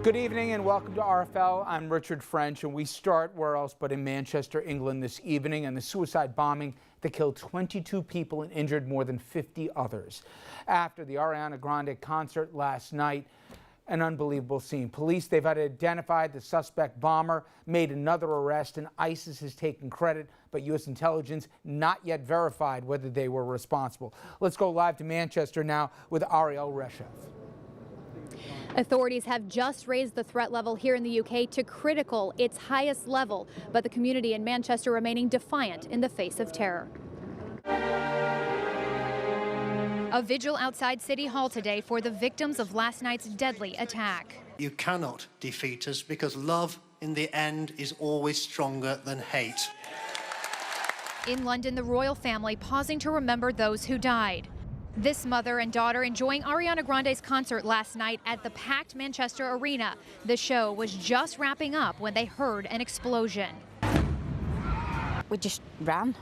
Good evening and welcome to RFL. I'm Richard French, and we start where else but in Manchester, England this evening, and the suicide bombing that killed 22 people and injured more than 50 others. After the Ariana Grande concert last night, an unbelievable scene. Police, they've identified the suspect bomber, made another arrest, and ISIS has taken credit, but U.S. intelligence not yet verified whether they were responsible. Let's go live to Manchester now with Ariel Reshev. Authorities have just raised the threat level here in the UK to critical, its highest level, but the community in Manchester remaining defiant in the face of terror. A vigil outside City Hall today for the victims of last night's deadly attack. You cannot defeat us because love in the end is always stronger than hate. In London, the royal family pausing to remember those who died. This mother and daughter enjoying Ariana Grande's concert last night at the packed Manchester Arena. The show was just wrapping up when they heard an explosion. We just ran.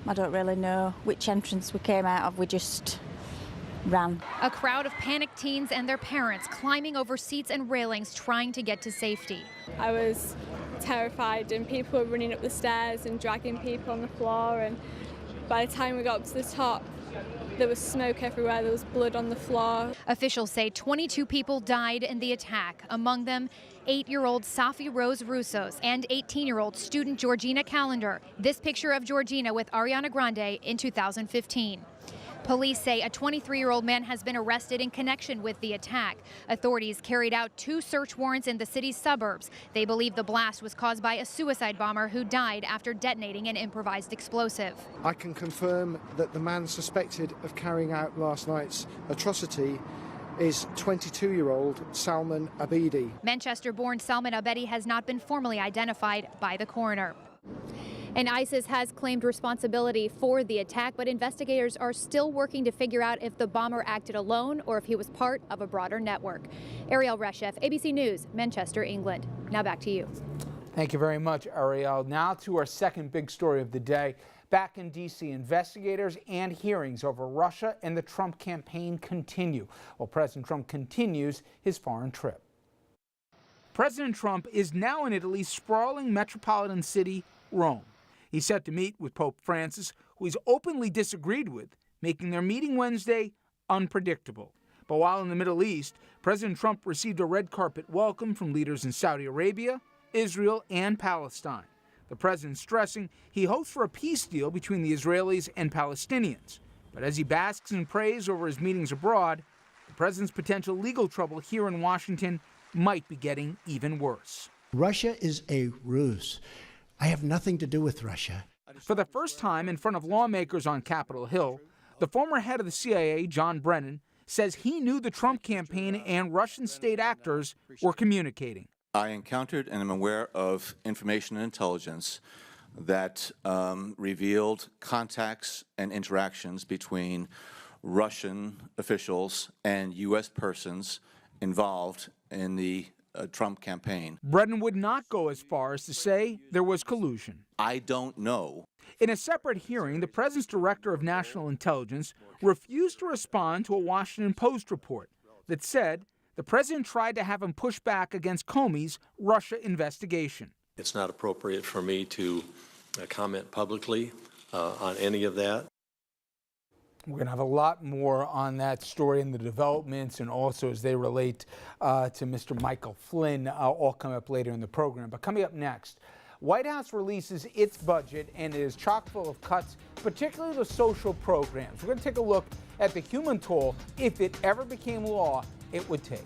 I don't really know which entrance we came out of. We just ran. A crowd of panicked teens and their parents climbing over seats and railings trying to get to safety. I was terrified, and people were running up the stairs and dragging people on the floor, and by the time we got up to the top, there was smoke everywhere, there was blood on the floor. Officials say 22 people died in the attack, among them 8-year-old Safi Rose Russos and 18-year-old student Georgina Calendar. This picture of Georgina with Ariana Grande in 2015. Police say a 23-year-old man has been arrested in connection with the attack. Authorities carried out 2 search warrants in the city's suburbs. They believe the blast was caused by a suicide bomber who died after detonating an improvised explosive. I can confirm that the man suspected of carrying out last night's atrocity is 22-year-old Salman Abedi. Manchester-born Salman Abedi has not been formally identified by the coroner. And ISIS has claimed responsibility for the attack, but investigators are still working to figure out if the bomber acted alone or if he was part of a broader network. Ariel Reshev, ABC News, Manchester, England. Now back to you. Thank you very much, Ariel. Now to our second big story of the day. Back in D.C., investigators and hearings over Russia and the Trump campaign continue, while President Trump continues his foreign trip. President Trump is now in Italy's sprawling metropolitan city, Rome. He's set to meet with Pope Francis, who he's openly disagreed with, making their meeting Wednesday unpredictable. But while in the Middle East, President Trump received a red carpet welcome from leaders in Saudi Arabia, Israel, and Palestine. The president stressing he hopes for a peace deal between the Israelis and Palestinians. But as he basks in praise over his meetings abroad, the president's potential legal trouble here in Washington might be getting even worse. Russia is a ruse. I have nothing to do with Russia. For the first time in front of lawmakers on Capitol Hill, the former head of the CIA, John Brennan, says he knew the Trump campaign and Russian state actors were communicating. I encountered and am aware of information and intelligence that revealed contacts and interactions between Russian officials and U.S. persons involved in the Trump campaign. Brennan would not go as far as to say there was collusion. I don't know. In a separate hearing, the president's director of national intelligence refused to respond to a Washington Post report that said the president tried to have him push back against Comey's Russia investigation. It's not appropriate for me to comment publicly on any of that. We're going to have a lot more on that story and the developments, and also as they relate to Mr. Michael Flynn, all coming up later in the program. But coming up next, White House releases its budget, and it is chock full of cuts, particularly the social programs. We're going to take a look at the human toll, if it ever became law, it would take.